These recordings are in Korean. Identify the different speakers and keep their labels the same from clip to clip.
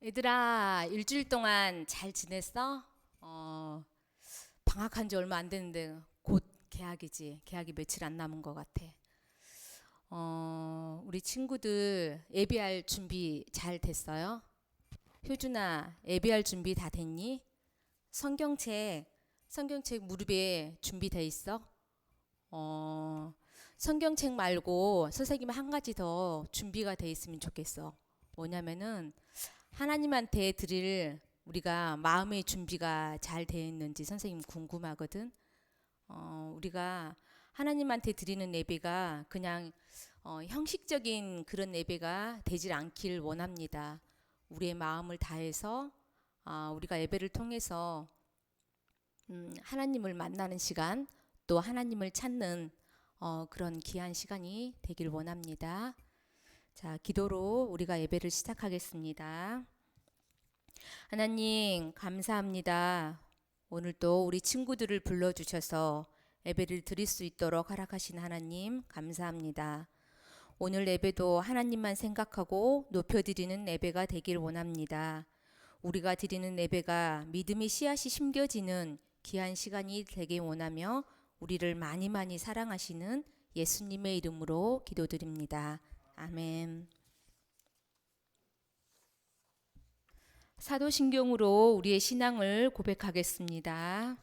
Speaker 1: 얘들아, 일주일 동안 잘 지냈어? 방학한 지 얼마 안 됐는데 곧 개학이지. 개학이 며칠 안 남은 것 같아. 우리 친구들 예비할 준비 잘 됐어요? 효준아, 예비할 준비 다 됐니? 성경책 무릎에 준비돼 있어? 성경책 말고 선생님 한 가지 더 준비가 돼 있으면 좋겠어. 뭐냐면은 하나님한테 드릴 우리가 마음의 준비가 잘 되어 있는지 선생님 궁금하거든. 우리가 하나님한테 드리는 예배가 그냥 형식적인 그런 예배가 되질 않길 원합니다. 우리의 마음을 다해서 우리가 예배를 통해서 하나님을 만나는 시간, 또 하나님을 찾는 그런 귀한 시간이 되길 원합니다. 자, 기도로 우리가 예배를 시작하겠습니다. 하나님, 감사합니다. 오늘도 우리 친구들을 불러주셔서 예배를 드릴 수 있도록 허락하신 하나님, 감사합니다. 오늘 예배도 하나님만 생각하고 높여드리는 예배가 되길 원합니다. 우리가 드리는 예배가 믿음의 씨앗이 심겨지는 귀한 시간이 되길 원하며 우리를 많이 많이 사랑하시는 예수님의 이름으로 기도드립니다. 아멘. 사도신경으로 우리의 신앙을 고백하겠습니다.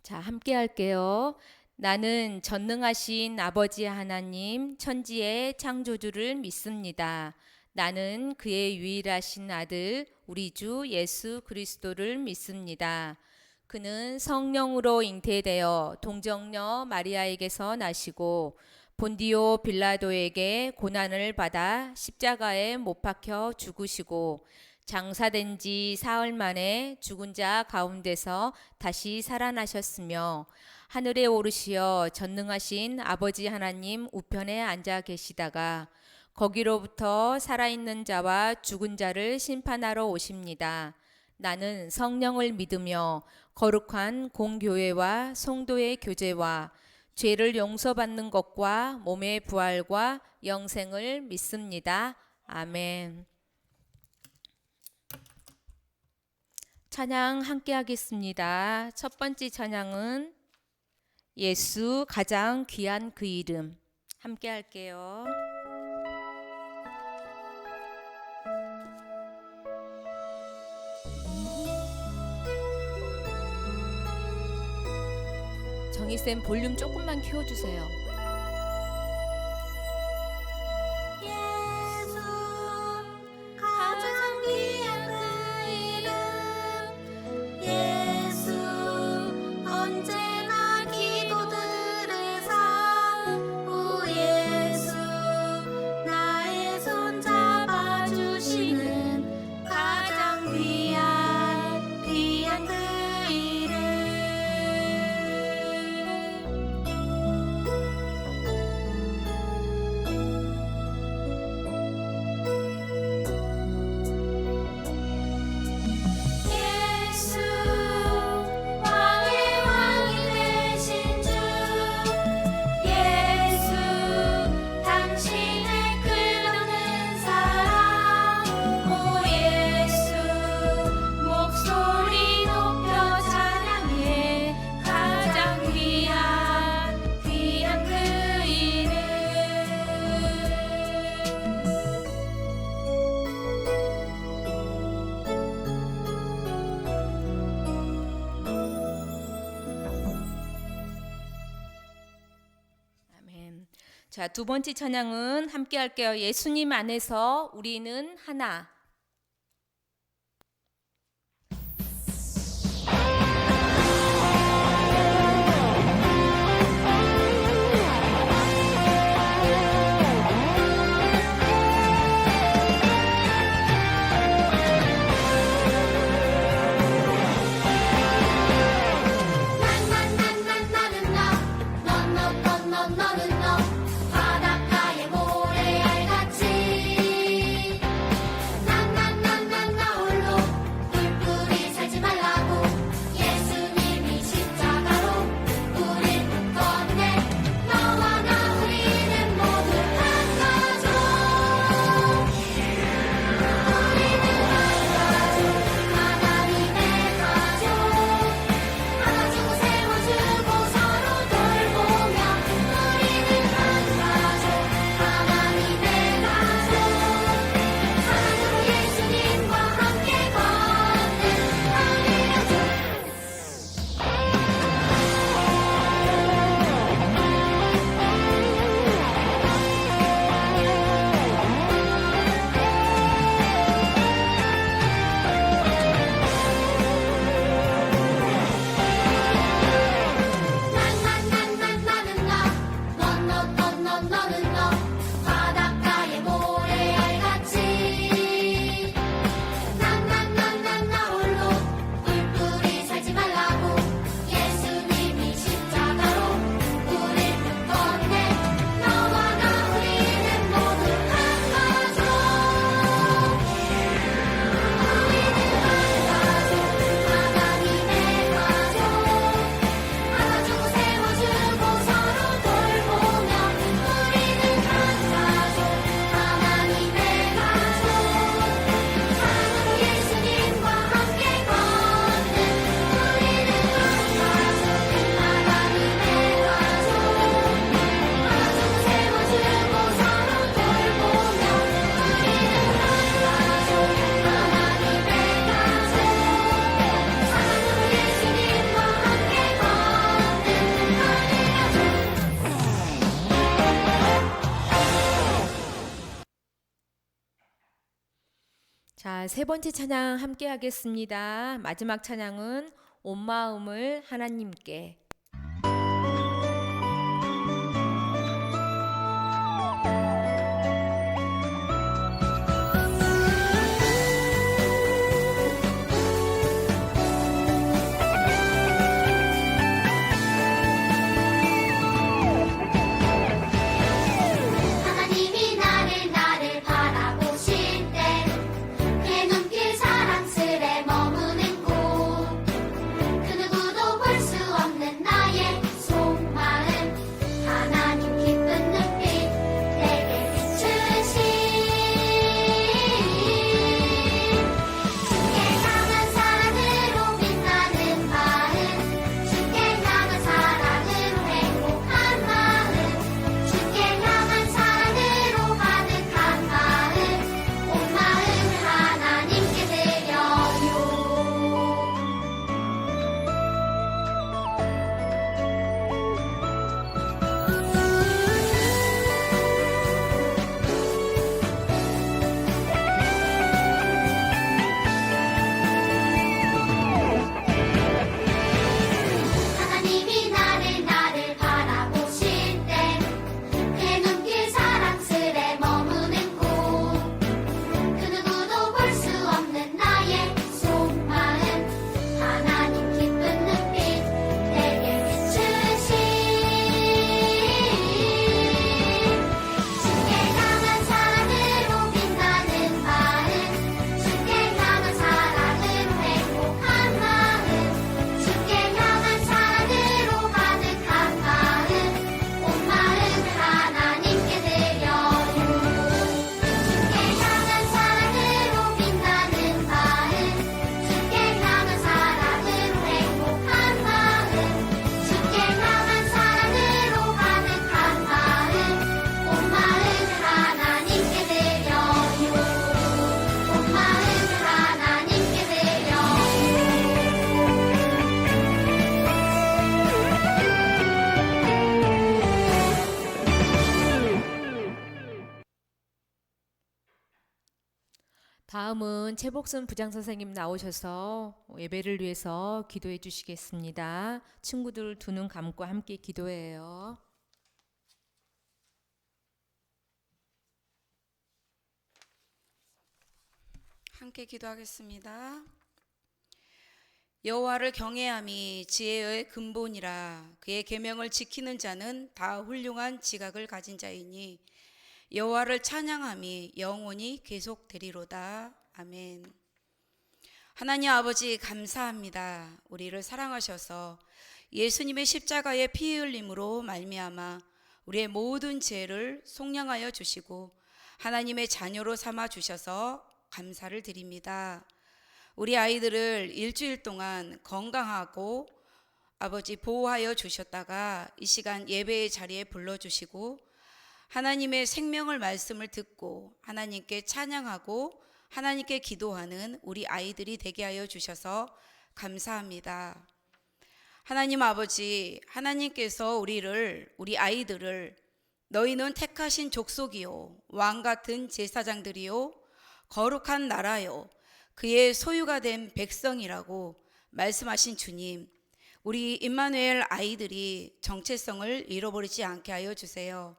Speaker 1: 자, 함께 할게요. 나는 전능하신 아버지 하나님, 천지의 창조주를 믿습니다. 나는 그의 유일하신 아들, 우리 주 예수 그리스도를 믿습니다. 그는 성령으로 잉태되어 동정녀 마리아에게서 나시고 본디오 빌라도에게 고난을 받아 십자가에 못 박혀 죽으시고 장사된 지 사흘 만에 죽은 자 가운데서 다시 살아나셨으며 하늘에 오르시어 전능하신 아버지 하나님 우편에 앉아 계시다가 거기로부터 살아있는 자와 죽은 자를 심판하러 오십니다. 나는 성령을 믿으며 거룩한 공교회와 성도의 교제와 죄를 용서받는 것과 몸의 부활과 영생을 믿습니다. 아멘. 찬양 함께 하겠습니다. 첫 번째 찬양은 예수 가장 귀한 그 이름 함께 할게요. 정희쌤 볼륨 조금만 키워주세요.
Speaker 2: 예수 가장 귀한 그 이름 예수 언제나 기도 들으사 오 예수 나의 손 잡아주시는 가장 귀한 그 이름 예수 왕의 왕이 되신 주 예수 당신의 끝없는 사랑 오 예수 목소리 높여 찬양해 가장 귀한 그 이름
Speaker 1: 아멘. 자, 두 번째 찬양은 함께 할게요. 예수님 안에서 우리는 하나.
Speaker 2: 너는 너 바닷가의 모래알같이
Speaker 1: 자, 세 번째 찬양 함께 하겠습니다. 마지막 찬양은 온 마음을 하나님께.
Speaker 2: 하나님이 나를 바라보실 때 내 눈길 사랑스레 머무는 곳 그 누구도 볼 수 없는 나의 속마음 하나님 기쁜 눈빛 내게 비추신 주께 향한 사랑으로 빛나는 마음 주께 향한 사랑으로 행복한 마음 주께 향한 사랑으로 가득한 마음 온 마음을 하나님께 드려요. 하나님이 나를 바라보실 때 내 눈길 사랑스레 머무는 곳 그 누구도 볼 수 없는 나의 속마음 하나님 기쁜 눈빛 내게 비추신 주께 향한 사랑으로 빛나는 마음 주께 향한 사랑으로 행복한 마음 주께 향한 사랑으로 가득한 마음 온 마음을 하나님께 드려요. 주께 향한 사랑으로 빛나는 마음 주께 향한 사랑으로 행복한 마음 주께 향한 사랑으로 가득한 마음 온 마음을 하나님께 드려요. 온 마음을 하나님께 드려요.
Speaker 1: 다음은 최복순 부장 선생님 나오셔서 예배를 위해서 기도해 주시겠습니다. 친구들 두 눈 감고 함께 기도해요.
Speaker 3: 함께 기도하겠습니다. 여호와를 경외함이 지혜의 근본이라 그의 계명을 지키는 자는 다 훌륭한 지각을 가진 자이니 여호와를 찬양함이 영원히 계속되리로다. 아멘. 하나님 아버지 감사합니다. 우리를 사랑하셔서 예수님의 십자가의 피 흘림으로 말미암아 우리의 모든 죄를 속량하여 주시고 하나님의 자녀로 삼아 주셔서 감사를 드립니다. 우리 아이들을 일주일 동안 건강하고 아버지 보호하여 주셨다가 이 시간 예배의 자리에 불러주시고 하나님의 생명을 말씀을 듣고 하나님께 찬양하고 하나님께 기도하는 우리 아이들이 되게 하여 주셔서 감사합니다. 하나님 아버지, 하나님께서 우리 아이들을 너희는 택하신 족속이요 왕 같은 제사장들이요 거룩한 나라요 그의 소유가 된 백성이라고 말씀하신 주님, 우리 임마누엘 아이들이 정체성을 잃어버리지 않게 하여 주세요.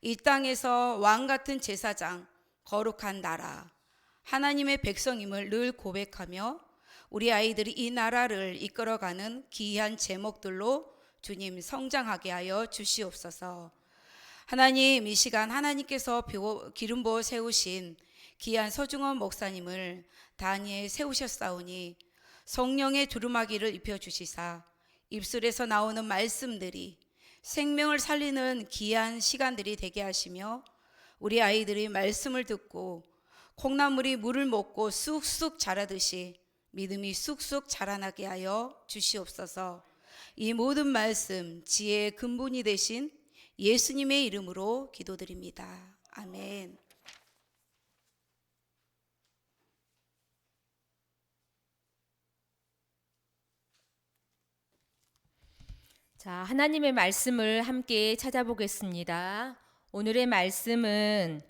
Speaker 3: 이 땅에서 왕 같은 제사장, 거룩한 나라, 하나님의 백성임을 늘 고백하며 우리 아이들이 이 나라를 이끌어가는 귀한 제목들로 주님 성장하게 하여 주시옵소서. 하나님, 이 시간 하나님께서 기름 부어 세우신 귀한 서중원 목사님을 단위에 세우셨사오니 성령의 두루마기를 입혀주시사 입술에서 나오는 말씀들이 생명을 살리는 귀한 시간들이 되게 하시며 우리 아이들이 말씀을 듣고 콩나물이 물을 먹고 쑥쑥 자라듯이 믿음이 쑥쑥 자라나게 하여 주시옵소서. 이 모든 말씀 지혜의 근본이 되신 예수님의 이름으로 기도드립니다. 아멘.
Speaker 1: 자, 하나님의 말씀을 함께 찾아보겠습니다. 오늘의 말씀은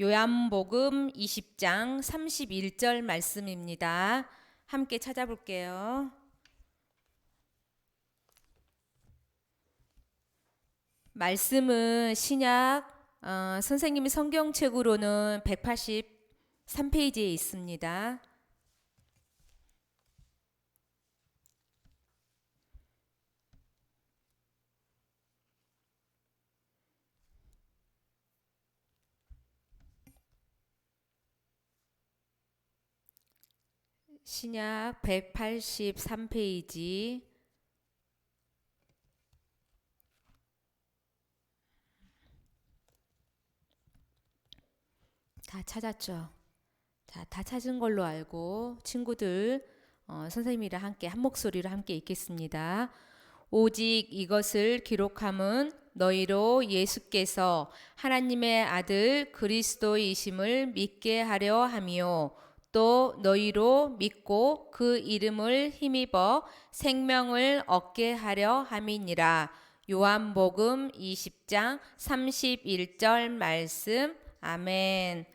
Speaker 1: 요한복음 20장 31절 말씀입니다. 함께 찾아볼게요. 말씀은 신약 선생님이 성경책으로는 183페이지에 있습니다. 신약 183페이지. 다 찾았죠? 자, 다 찾은 걸로 알고 친구들 선생님이랑 함께 한 목소리로 함께 읽겠습니다. 오직 이것을 기록함은 너희로 예수께서 하나님의 아들 그리스도이심을 믿게 하려 함이요 또 너희로 믿고 그 이름을 힘입어 생명을 얻게 하려 함이니라. 요한복음 20장 31절 말씀. 아멘.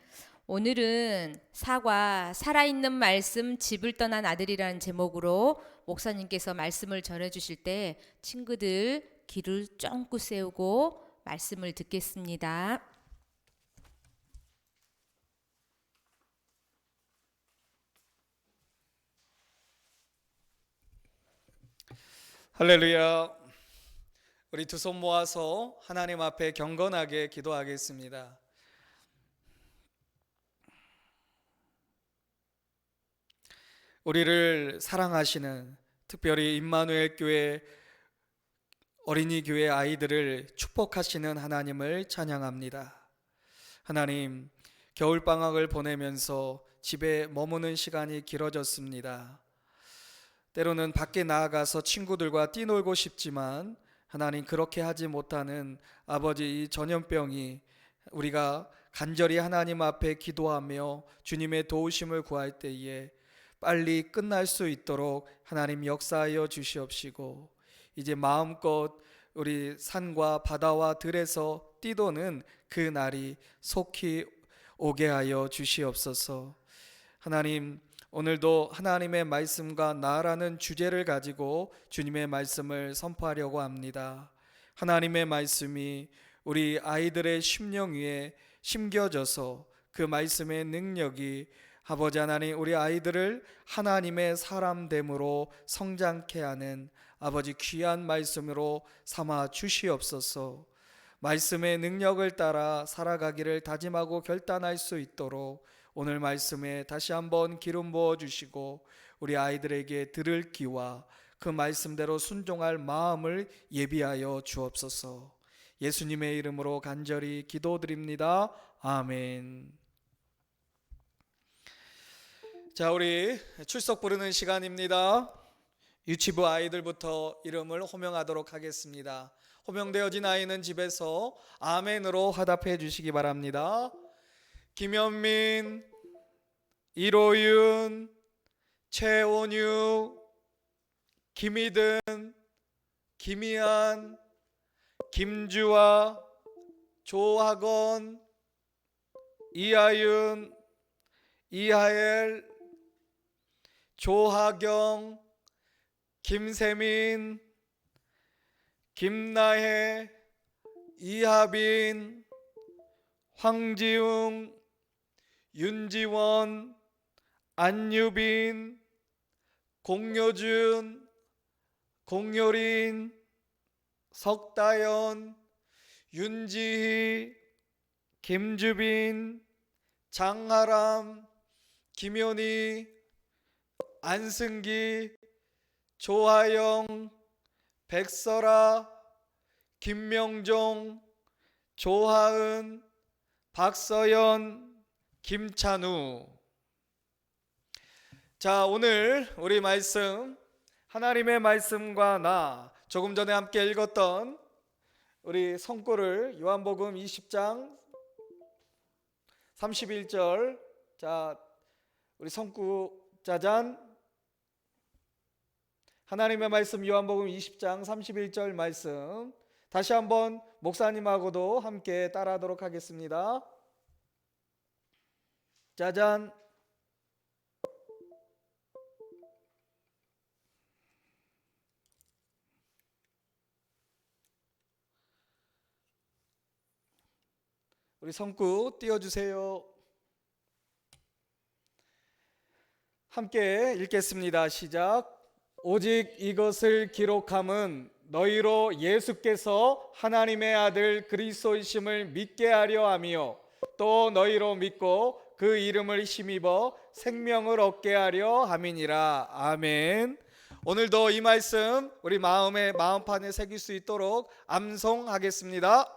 Speaker 1: 오늘은 사과 살아있는 말씀 집을 떠난 아들이라는 제목으로 목사님께서 말씀을 전해 주실 때 친구들 귀를 쫑긋 세우고 말씀을 듣겠습니다.
Speaker 4: 할렐루야. 우리 두 손 모아서 하나님 앞에 경건하게 기도하겠습니다. 우리를 사랑하시는 특별히 임마누엘 교회 어린이 교회 아이들을 축복하시는 하나님을 찬양합니다. 하나님, 겨울방학을 보내면서 집에 머무는 시간이 길어졌습니다. 때로는 밖에 나아가서 친구들과 뛰놀고 싶지만 하나님 그렇게 하지 못하는 아버지 이 전염병이 우리가 간절히 하나님 앞에 기도하며 주님의 도우심을 구할 때에 빨리 끝날 수 있도록 하나님 역사하여 주시옵시고 이제 마음껏 우리 산과 바다와 들에서 뛰도는 그 날이 속히 오게 하여 주시옵소서. 하나님, 오늘도 하나님의 말씀과 나라는 주제를 가지고 주님의 말씀을 선포하려고 합니다. 하나님의 말씀이 우리 아이들의 심령 위에 심겨져서 그 말씀의 능력이 아버지 하나님 우리 아이들을 하나님의 사람됨으로 성장케 하는 아버지 귀한 말씀으로 삼아 주시옵소서. 말씀의 능력을 따라 살아가기를 다짐하고 결단할 수 있도록 오늘 말씀에 다시 한번 기름 부어 주시고 우리 아이들에게 들을 귀와 그 말씀대로 순종할 마음을 예비하여 주옵소서. 예수님의 이름으로 간절히 기도드립니다. 아멘. 자, 우리 출석 부르는 시간입니다. 유치부 아이들부터 이름을 호명하도록 하겠습니다. 호명되어진 아이는 집에서 아멘으로 화답해 주시기 바랍니다. 김현민, 이로윤, 최온유, 김희든, 김희안, 김주아, 조학원, 이하윤, 이하엘, 조하경, 김세민, 김나혜, 이하빈, 황지웅, 윤지원, 안유빈, 공효준, 공효린, 석다연, 윤지희, 김주빈, 장하람, 김효니, 안승기, 조하영, 백설아, 김명종, 조하은, 박서연, 김찬우. 자, 오늘 우리 말씀 하나님의 말씀과 나 조금 전에 함께 읽었던 우리 성구를 요한복음 20장 31절 자 우리 성구 짜잔 하나님의 말씀 요한복음 20장 31절 말씀 다시 한번 목사님하고도 함께 따라하도록 하겠습니다. 짜잔. 우리 성구 띄워주세요. 함께 읽겠습니다. 시작. 오직 이것을 기록함은 너희로 예수께서 하나님의 아들 그리스도이심을 믿게 하려 함이요 또 너희로 믿고 그 이름을 힘입어 생명을 얻게 하려 함이니라. 아멘. 오늘도 이 말씀 우리 마음판에 새길 수 있도록 암송하겠습니다.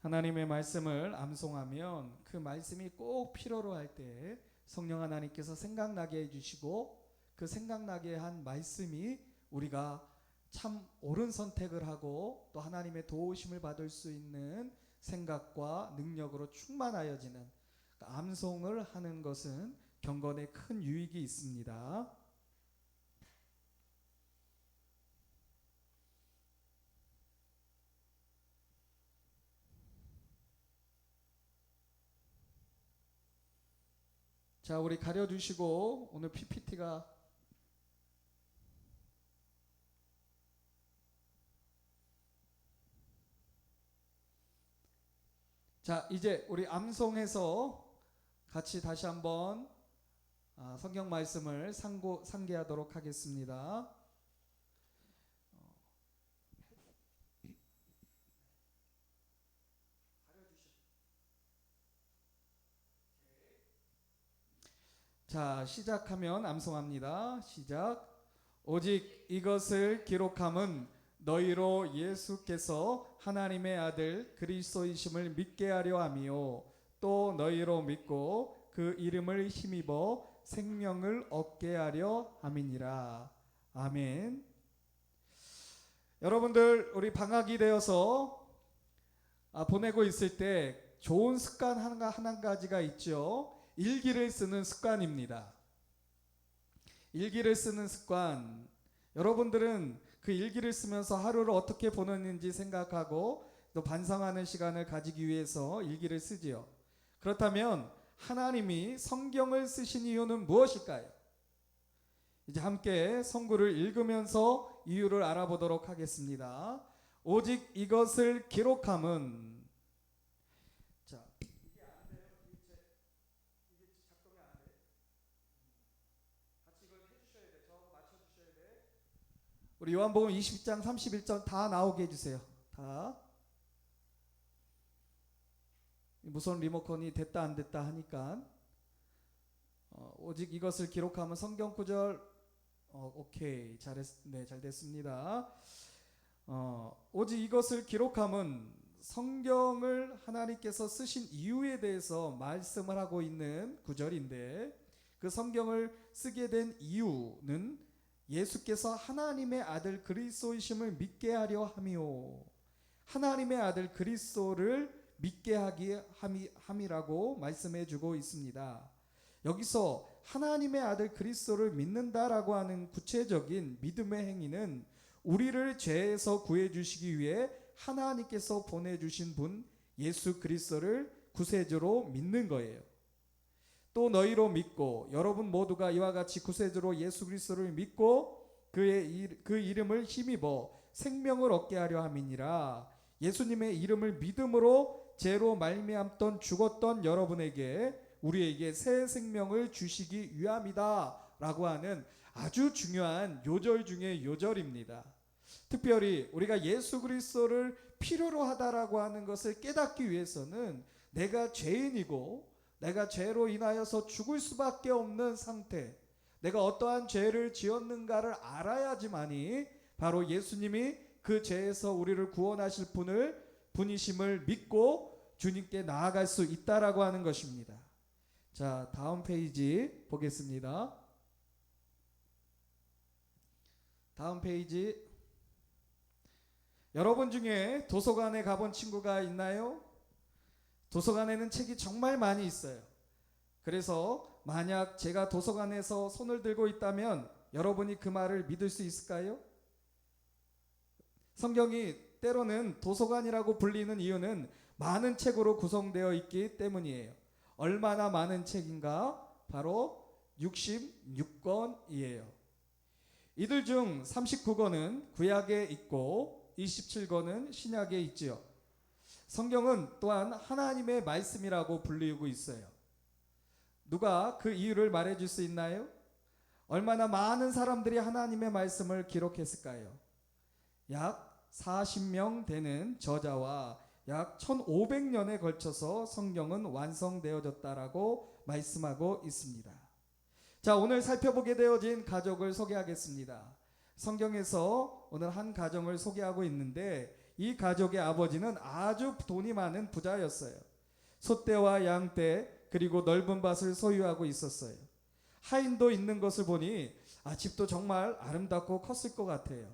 Speaker 4: 하나님의 말씀을 암송하면 그 말씀이 꼭 필요로 할 때 성령 하나님께서 생각나게 해주시고 그 생각나게 한 말씀이 우리가 참 옳은 선택을 하고 또 하나님의 도우심을 받을 수 있는 생각과 능력으로 충만하여지는 암송을 하는 것은 경건에 큰 유익이 있습니다. 자, 우리 가려주시고 오늘 PPT가 자, 이제 우리 암송해서 같이 다시 한번 성경 말씀을 상기하도록 하겠습니다. 자, 시작하면 암송합니다. 시작. 오직 이것을 기록함은 너희로 예수께서 하나님의 아들 그리스도이심을 믿게 하려 함이요 또 너희로 믿고 그 이름을 힘입어 생명을 얻게 하려 함이니라. 아멘. 여러분들 우리 방학이 되어서 보내고 있을 때 좋은 습관 한 가지가 있죠. 일기를 쓰는 습관입니다. 일기를 쓰는 습관. 여러분들은 그 일기를 쓰면서 하루를 어떻게 보냈는지 생각하고 또 반성하는 시간을 가지기 위해서 일기를 쓰지요. 그렇다면 하나님이 성경을 쓰신 이유는 무엇일까요? 이제 함께 성구를 읽으면서 이유를 알아보도록 하겠습니다. 오직 이것을 기록함은 우리 요한복음 20장 31절 다 나오게 해주세요. 다. 무선 리모컨이 됐다 안 됐다 하니까 오직 이것을 기록하면 성경 구절 오케이 잘 됐습니다. 오직 이것을 기록함은 성경을 하나님께서 쓰신 이유에 대해서 말씀을 하고 있는 구절인데 그 성경을 쓰게 된 이유는 예수께서 하나님의 아들 그리스도이심을 믿게 하려 함이요 하나님의 아들 그리스도를 믿게 하기 함이라고 말씀해 주고 있습니다. 여기서 하나님의 아들 그리스도를 믿는다라고 하는 구체적인 믿음의 행위는 우리를 죄에서 구해 주시기 위해 하나님께서 보내주신 분 예수 그리스도를 구세주로 믿는 거예요. 또 너희로 믿고 여러분 모두가 이와 같이 구세주로 예수 그리스도를 믿고 그 이름을 힘입어 생명을 얻게 하려 함이니라. 예수님의 이름을 믿음으로 죄로 말미암던 죽었던 여러분에게 우리에게 새 생명을 주시기 위함이다 라고 하는 아주 중요한 요절 중에 요절입니다. 특별히 우리가 예수 그리스도를 필요로 하다라고 하는 것을 깨닫기 위해서는 내가 죄인이고 내가 죄로 인하여서 죽을 수밖에 없는 상태, 내가 어떠한 죄를 지었는가를 알아야지만이 바로 예수님이 그 죄에서 우리를 구원하실 분이심을 믿고 주님께 나아갈 수 있다라고 하는 것입니다. 자, 다음 페이지 보겠습니다. 다음 페이지. 여러분 중에 도서관에 가본 친구가 있나요? 도서관에는 책이 정말 많이 있어요. 그래서 만약 제가 도서관에서 손을 들고 있다면 여러분이 그 말을 믿을 수 있을까요? 성경이 때로는 도서관이라고 불리는 이유는 많은 책으로 구성되어 있기 때문이에요. 얼마나 많은 책인가? 바로 66권이에요. 이들 중 39권은 구약에 있고 27권은 신약에 있지요. 성경은 또한 하나님의 말씀이라고 불리고 있어요. 누가 그 이유를 말해줄 수 있나요? 얼마나 많은 사람들이 하나님의 말씀을 기록했을까요? 약 40명 되는 저자와 약 1500년에 걸쳐서 성경은 완성되어졌다라고 말씀하고 있습니다. 자, 오늘 살펴보게 되어진 가족을 소개하겠습니다. 성경에서 오늘 한 가정을 소개하고 있는데 이 가족의 아버지는 아주 돈이 많은 부자였어요. 소떼와 양떼 그리고 넓은 밭을 소유하고 있었어요. 하인도 있는 것을 보니 집도 정말 아름답고 컸을 것 같아요.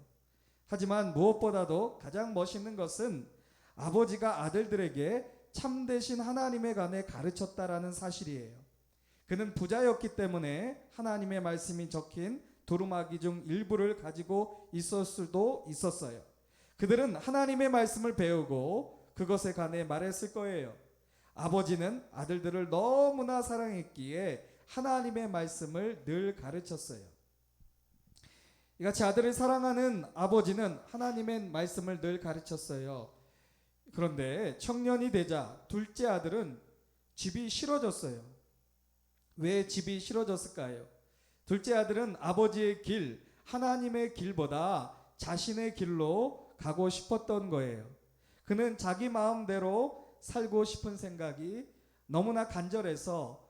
Speaker 4: 하지만 무엇보다도 가장 멋있는 것은 아버지가 아들들에게 참되신 하나님에 관해 가르쳤다라는 사실이에요. 그는 부자였기 때문에 하나님의 말씀이 적힌 두루마기 중 일부를 가지고 있을 수도 있었어요. 그들은 하나님의 말씀을 배우고 그것에 관해 말했을 거예요. 아버지는 아들들을 너무나 사랑했기에 하나님의 말씀을 늘 가르쳤어요. 이같이 아들을 사랑하는 아버지는 하나님의 말씀을 늘 가르쳤어요. 그런데 청년이 되자 둘째 아들은 집이 싫어졌어요. 왜 집이 싫어졌을까요? 둘째 아들은 아버지의 길, 하나님의 길보다 자신의 길로 가고 싶었던 거예요. 그는 자기 마음대로 살고 싶은 생각이 너무나 간절해서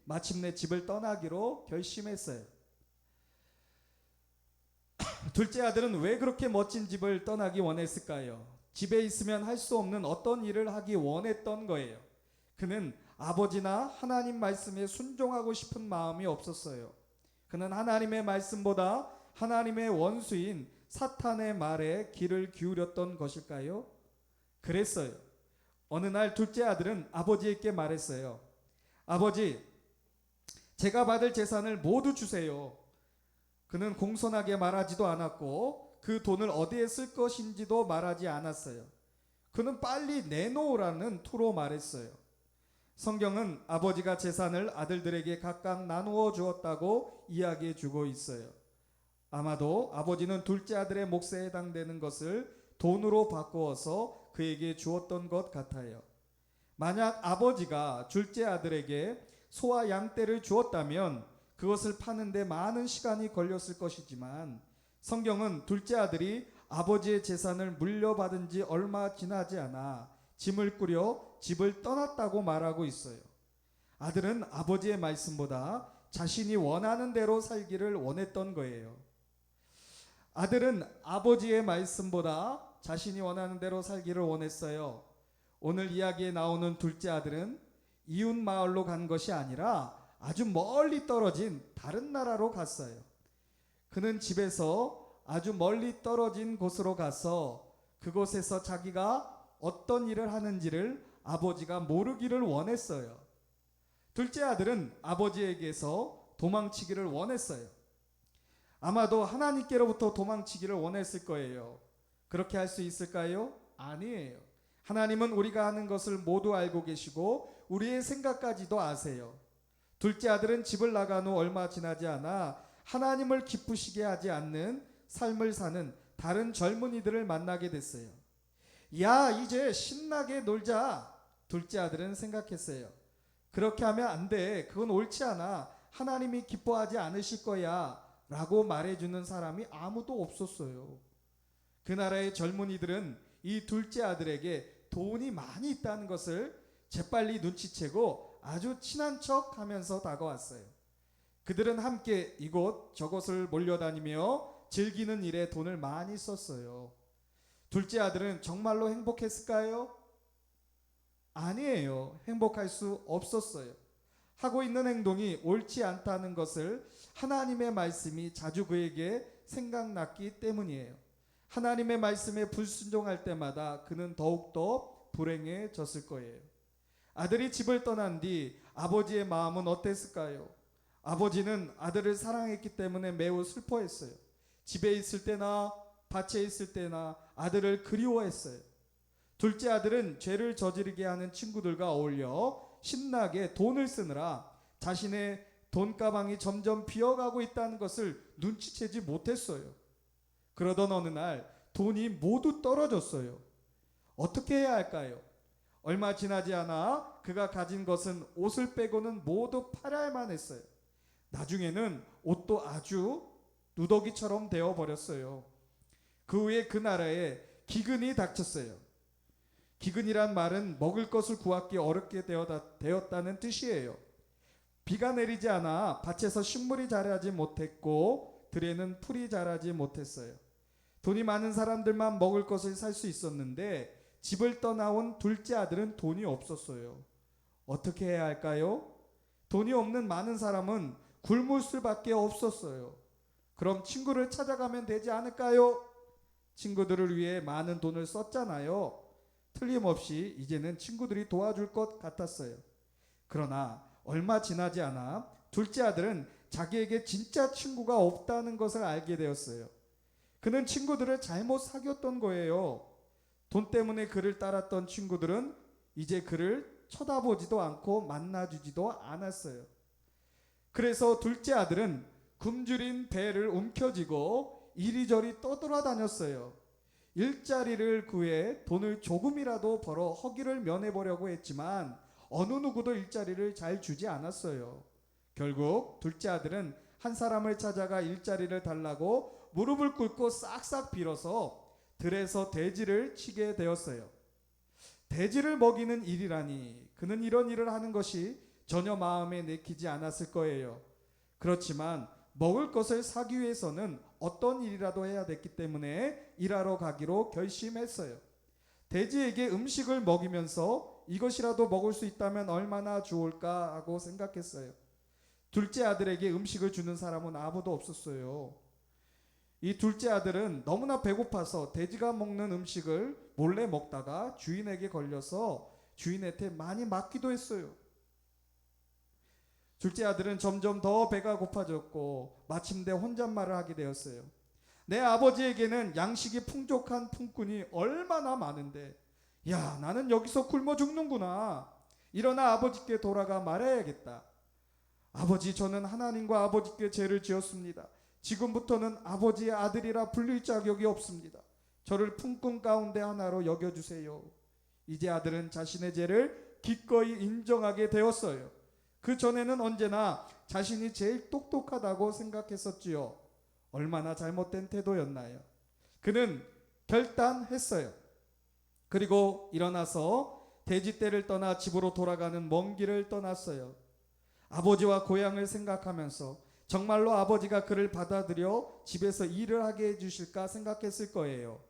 Speaker 4: 마침내 집을 떠나기로 결심했어요. 둘째 아들은 왜 그렇게 멋진 집을 떠나기 원했을까요? 집에 있으면 할 수 없는 어떤 일을 하기 원했던 거예요. 그는 아버지나 하나님 말씀에 순종하고 싶은 마음이 없었어요. 그는 하나님의 말씀보다 하나님의 원수인 사탄의 말에 귀를 기울였던 것일까요? 그랬어요. 어느 날 둘째 아들은 아버지에게 말했어요. 아버지, 제가 받을 재산을 모두 주세요. 그는 공손하게 말하지도 않았고 그 돈을 어디에 쓸 것인지도 말하지 않았어요. 그는 빨리 내놓으라는 투로 말했어요. 성경은 아버지가 재산을 아들들에게 각각 나누어 주었다고 이야기해 주고 있어요. 아마도 아버지는 둘째 아들의 몫에 해당되는 것을 돈으로 바꾸어서 그에게 주었던 것 같아요. 만약 아버지가 둘째 아들에게 소와 양떼를 주었다면 그것을 파는데 많은 시간이 걸렸을 것이지만 성경은 둘째 아들이 아버지의 재산을 물려받은 지 얼마 지나지 않아 짐을 꾸려 집을 떠났다고 말하고 있어요. 아들은 아버지의 말씀보다 자신이 원하는 대로 살기를 원했던 거예요. 아들은 아버지의 말씀보다 자신이 원하는 대로 살기를 원했어요. 오늘 이야기에 나오는 둘째 아들은 이웃 마을로 간 것이 아니라 아주 멀리 떨어진 다른 나라로 갔어요. 그는 집에서 아주 멀리 떨어진 곳으로 가서 그곳에서 자기가 어떤 일을 하는지를 아버지가 모르기를 원했어요. 둘째 아들은 아버지에게서 도망치기를 원했어요. 아마도 하나님께로부터 도망치기를 원했을 거예요. 그렇게 할 수 있을까요? 아니에요. 하나님은 우리가 하는 것을 모두 알고 계시고 우리의 생각까지도 아세요. 둘째 아들은 집을 나간 후 얼마 지나지 않아 하나님을 기쁘시게 하지 않는 삶을 사는 다른 젊은이들을 만나게 됐어요. 야, 이제 신나게 놀자. 둘째 아들은 생각했어요. 그렇게 하면 안 돼. 그건 옳지 않아. 하나님이 기뻐하지 않으실 거야. 라고 말해주는 사람이 아무도 없었어요. 그 나라의 젊은이들은 이 둘째 아들에게 돈이 많이 있다는 것을 재빨리 눈치채고 아주 친한 척 하면서 다가왔어요. 그들은 함께 이곳 저곳을 몰려다니며 즐기는 일에 돈을 많이 썼어요. 둘째 아들은 정말로 행복했을까요? 아니에요. 행복할 수 없었어요. 하고 있는 행동이 옳지 않다는 것을 하나님의 말씀이 자주 그에게 생각났기 때문이에요. 하나님의 말씀에 불순종할 때마다 그는 더욱더 불행해졌을 거예요. 아들이 집을 떠난 뒤 아버지의 마음은 어땠을까요? 아버지는 아들을 사랑했기 때문에 매우 슬퍼했어요. 집에 있을 때나 밭에 있을 때나 아들을 그리워했어요. 둘째 아들은 죄를 저지르게 하는 친구들과 어울려 신나게 돈을 쓰느라 자신의 돈가방이 점점 비어가고 있다는 것을 눈치채지 못했어요. 그러던 어느 날 돈이 모두 떨어졌어요. 어떻게 해야 할까요? 얼마 지나지 않아 그가 가진 것은 옷을 빼고는 모두 팔아야만 했어요. 나중에는 옷도 아주 누더기처럼 되어버렸어요. 그 후에 그 나라에 기근이 닥쳤어요. 기근이란 말은 먹을 것을 구하기 어렵게 되었다는 뜻이에요. 비가 내리지 않아 밭에서 식물이 자라지 못했고 들에는 풀이 자라지 못했어요. 돈이 많은 사람들만 먹을 것을 살 수 있었는데 집을 떠나온 둘째 아들은 돈이 없었어요. 어떻게 해야 할까요? 돈이 없는 많은 사람은 굶을 수밖에 없었어요. 그럼 친구를 찾아가면 되지 않을까요? 친구들을 위해 많은 돈을 썼잖아요. 틀림없이 이제는 친구들이 도와줄 것 같았어요. 그러나 얼마 지나지 않아 둘째 아들은 자기에게 진짜 친구가 없다는 것을 알게 되었어요. 그는 친구들을 잘못 사귀었던 거예요. 돈 때문에 그를 따랐던 친구들은 이제 그를 쳐다보지도 않고 만나주지도 않았어요. 그래서 둘째 아들은 굶주린 배를 움켜쥐고 이리저리 떠돌아다녔어요. 일자리를 구해 돈을 조금이라도 벌어 허기를 면해보려고 했지만 어느 누구도 일자리를 잘 주지 않았어요. 결국 둘째 아들은 한 사람을 찾아가 일자리를 달라고 무릎을 꿇고 싹싹 빌어서 들에서 돼지를 치게 되었어요. 돼지를 먹이는 일이라니 그는 이런 일을 하는 것이 전혀 마음에 내키지 않았을 거예요. 그렇지만 먹을 것을 사기 위해서는 어떤 일이라도 해야 됐기 때문에 일하러 가기로 결심했어요. 돼지에게 음식을 먹이면서 이것이라도 먹을 수 있다면 얼마나 좋을까 하고 생각했어요. 둘째 아들에게 음식을 주는 사람은 아무도 없었어요. 이 둘째 아들은 너무나 배고파서 돼지가 먹는 음식을 몰래 먹다가 주인에게 걸려서 주인한테 많이 맞기도 했어요. 둘째 아들은 점점 더 배가 고파졌고 마침내 혼잣말을 하게 되었어요. 내 아버지에게는 양식이 풍족한 품꾼이 얼마나 많은데 야, 나는 여기서 굶어 죽는구나. 일어나 아버지께 돌아가 말해야겠다. 아버지, 저는 하나님과 아버지께 죄를 지었습니다. 지금부터는 아버지의 아들이라 불릴 자격이 없습니다. 저를 품꾼 가운데 하나로 여겨주세요. 이제 아들은 자신의 죄를 기꺼이 인정하게 되었어요. 그 전에는 언제나 자신이 제일 똑똑하다고 생각했었지요. 얼마나 잘못된 태도였나요? 그는 결단했어요. 그리고 일어나서 돼지떼를 떠나 집으로 돌아가는 먼 길을 떠났어요. 아버지와 고향을 생각하면서 정말로 아버지가 그를 받아들여 집에서 일을 하게 해주실까 생각했을 거예요.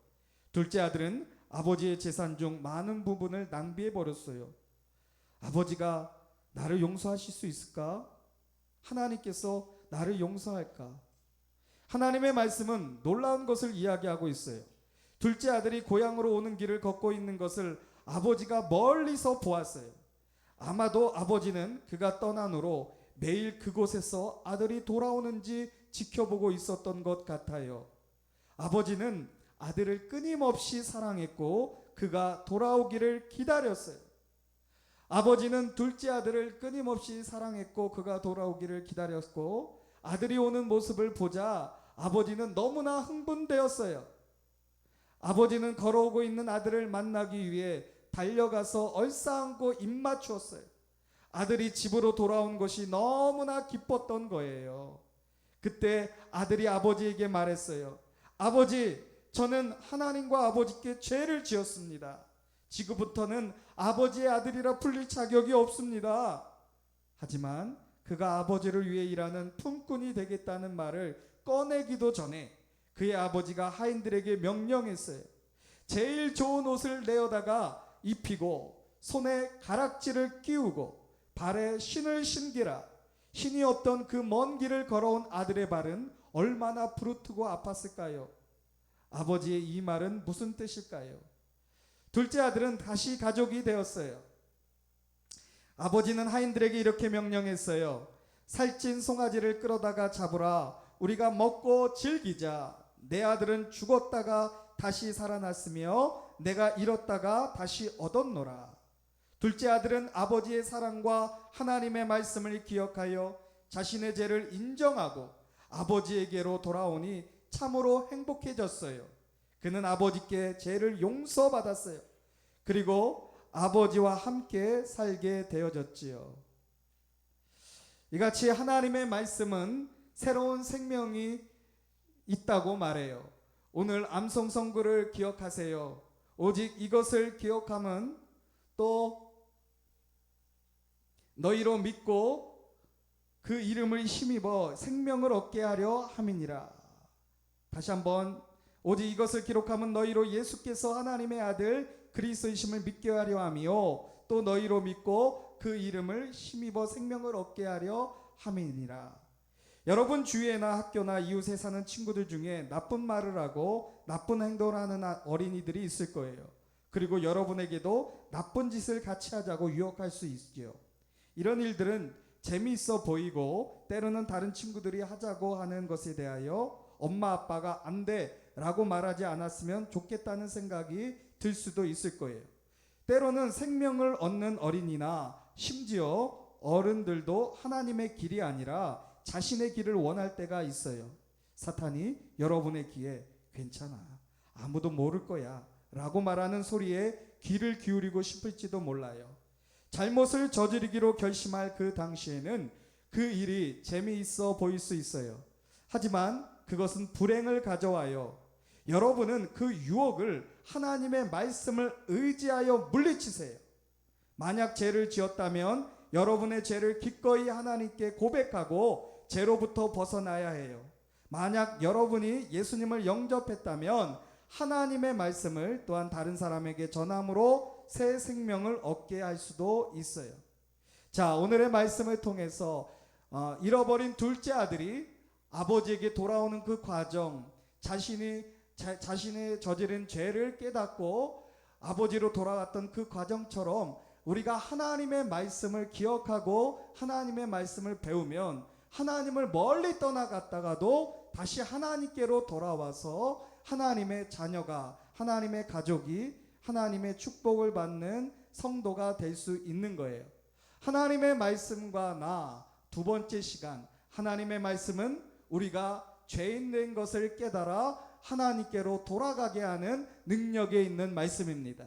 Speaker 4: 둘째 아들은 아버지의 재산 중 많은 부분을 낭비해버렸어요. 아버지가 나를 용서하실 수 있을까? 하나님께서 나를 용서할까? 하나님의 말씀은 놀라운 것을 이야기하고 있어요. 둘째 아들이 고향으로 오는 길을 걷고 있는 것을 아버지가 멀리서 보았어요. 아마도 아버지는 그가 떠난 후로 매일 그곳에서 아들이 돌아오는지 지켜보고 있었던 것 같아요. 아버지는 아들을 끊임없이 사랑했고 그가 돌아오기를 기다렸어요. 아버지는 둘째 아들을 끊임없이 사랑했고 그가 돌아오기를 기다렸고 아들이 오는 모습을 보자 아버지는 너무나 흥분되었어요. 아버지는 걸어오고 있는 아들을 만나기 위해 달려가서 얼싸안고 입맞추었어요. 아들이 집으로 돌아온 것이 너무나 기뻤던 거예요. 그때 아들이 아버지에게 말했어요. 아버지, 저는 하나님과 아버지께 죄를 지었습니다. 지금부터는 아버지의 아들이라 불릴 자격이 없습니다. 하지만 그가 아버지를 위해 일하는 품꾼이 되겠다는 말을 꺼내기도 전에 그의 아버지가 하인들에게 명령했어요. 제일 좋은 옷을 내어다가 입히고 손에 가락지를 끼우고 발에 신을 신기라. 신이 없던 그 먼 길을 걸어온 아들의 발은 얼마나 부르트고 아팠을까요? 아버지의 이 말은 무슨 뜻일까요? 둘째 아들은 다시 가족이 되었어요. 아버지는 하인들에게 이렇게 명령했어요. 살찐 송아지를 끌어다가 잡으라. 우리가 먹고 즐기자. 내 아들은 죽었다가 다시 살아났으며 내가 잃었다가 다시 얻었노라. 둘째 아들은 아버지의 사랑과 하나님의 말씀을 기억하여 자신의 죄를 인정하고 아버지에게로 돌아오니 참으로 행복해졌어요. 그는 아버지께 죄를 용서받았어요. 그리고 아버지와 함께 살게 되어졌지요. 이같이 하나님의 말씀은 새로운 생명이 있다고 말해요. 오늘 암송 선구를 기억하세요. 오직 이것을 기억하면 또 너희로 믿고 그 이름을 힘입어 생명을 얻게 하려 함이니라. 다시 한번, 오직 이것을 기록하면 너희로 예수께서 하나님의 아들 그리스도이심을 믿게 하려 하며 또 너희로 믿고 그 이름을 힘입어 생명을 얻게 하려 함이니라. 여러분 주위에나 학교나 이웃에 사는 친구들 중에 나쁜 말을 하고 나쁜 행동을 하는 어린이들이 있을 거예요. 그리고 여러분에게도 나쁜 짓을 같이 하자고 유혹할 수 있죠. 이런 일들은 재미있어 보이고 때로는 다른 친구들이 하자고 하는 것에 대하여 엄마 아빠가 안 돼 라고 말하지 않았으면 좋겠다는 생각이 들 수도 있을 거예요. 때로는 생명을 얻는 어린이나 심지어 어른들도 하나님의 길이 아니라 자신의 길을 원할 때가 있어요. 사탄이 여러분의 귀에 괜찮아, 아무도 모를 거야 라고 말하는 소리에 귀를 기울이고 싶을지도 몰라요. 잘못을 저지르기로 결심할 그 당시에는 그 일이 재미있어 보일 수 있어요. 하지만 그것은 불행을 가져와요. 여러분은 그 유혹을 하나님의 말씀을 의지하여 물리치세요. 만약 죄를 지었다면 여러분의 죄를 기꺼이 하나님께 고백하고 죄로부터 벗어나야 해요. 만약 여러분이 예수님을 영접했다면 하나님의 말씀을 또한 다른 사람에게 전함으로 새 생명을 얻게 할 수도 있어요. 자, 오늘의 말씀을 통해서 잃어버린 둘째 아들이 아버지에게 돌아오는 그 과정, 자신의 저지른 죄를 깨닫고 아버지로 돌아갔던 그 과정처럼 우리가 하나님의 말씀을 기억하고 하나님의 말씀을 배우면 하나님을 멀리 떠나갔다가도 다시 하나님께로 돌아와서 하나님의 자녀가, 하나님의 가족이 하나님의 축복을 받는 성도가 될 수 있는 거예요. 하나님의 말씀과 나, 두 번째 시간, 하나님의 말씀은 우리가 죄인 된 것을 깨달아 하나님께로 돌아가게 하는 능력에 있는 말씀입니다.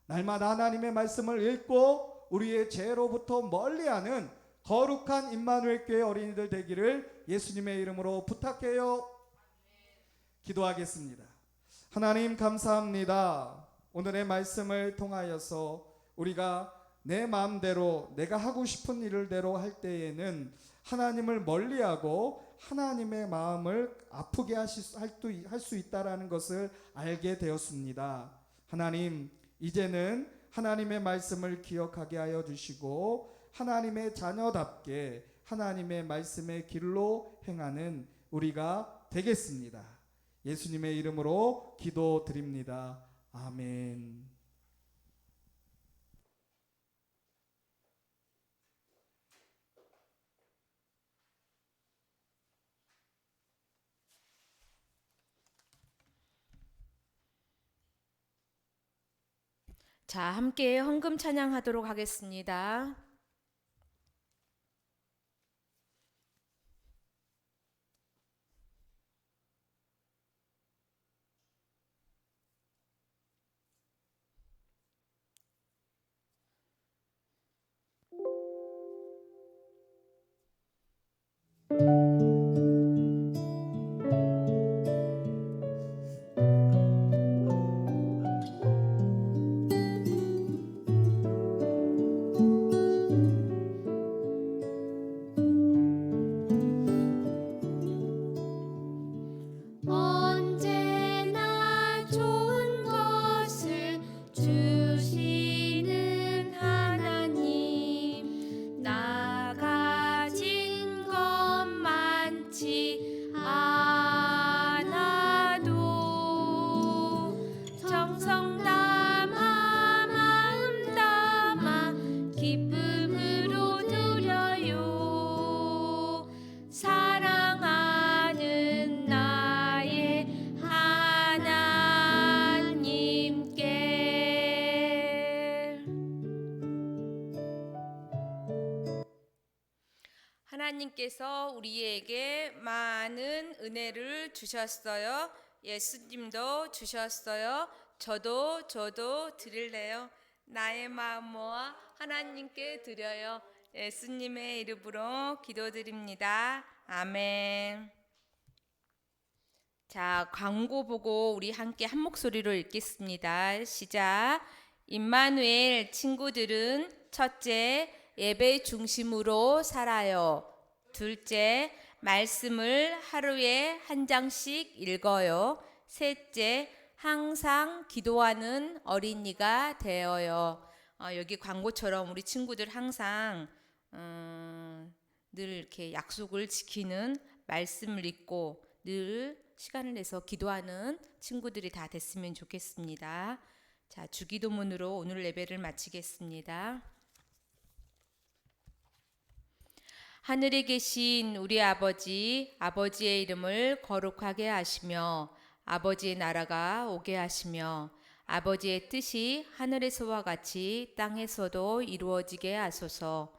Speaker 4: 날마다 하나님의 말씀을 읽고 우리의 죄로부터 멀리하는 거룩한 임마누엘 교회 어린이들 되기를 예수님의 이름으로 부탁해요. 기도하겠습니다. 하나님 감사합니다. 오늘의 말씀을 통하여서 우리가 내 마음대로 내가 하고 싶은 일대로 할 때에는 하나님을 멀리하고 하나님의 마음을 아프게 할 수 있다라는 것을 알게 되었습니다. 하나님, 이제는 하나님의 말씀을 기억하게 하여 주시고 하나님의 자녀답게 하나님의 말씀의 길로 행하는 우리가 되겠습니다. 예수님의 이름으로 기도드립니다. 아멘.
Speaker 1: 자, 함께 헌금 찬양하도록 하겠습니다. 하나님께서 우리에게 많은 은혜를 주셨어요. 예수님도 주셨어요. 저도 드릴래요. 나의 마음 모아 하나님께 드려요. 예수님의 이름으로 기도드립니다. 아멘. 자, 광고 보고 우리 함께 한 목소리로 읽겠습니다. 시작. 임마누엘 친구들은 첫째, 예배 중심으로 살아요. 둘째, 말씀을 하루에 한 장씩 읽어요. 셋째, 항상 기도하는 어린이가 되어요. 여기 광고처럼 우리 친구들 항상 늘 이렇게 약속을 지키는, 말씀을 읽고 늘 시간을 내서 기도하는 친구들이 다 됐으면 좋겠습니다. 자, 주기도문으로 오늘 예배를 마치겠습니다. 하늘에 계신 우리 아버지, 아버지의 이름을 거룩하게 하시며 아버지의 나라가 오게 하시며 아버지의 뜻이 하늘에서와 같이 땅에서도 이루어지게 하소서.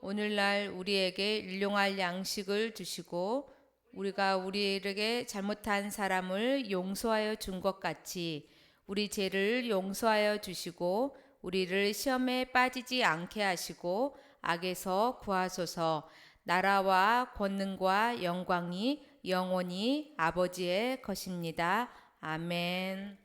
Speaker 1: 오늘날 우리에게 일용할 양식을 주시고 우리가 우리에게 잘못한 사람을 용서하여 준 것 같이 우리 죄를 용서하여 주시고 우리를 시험에 빠지지 않게 하시고 악에서 구하소서. 나라와 권능과 영광이 영원히 아버지의 것입니다. 아멘.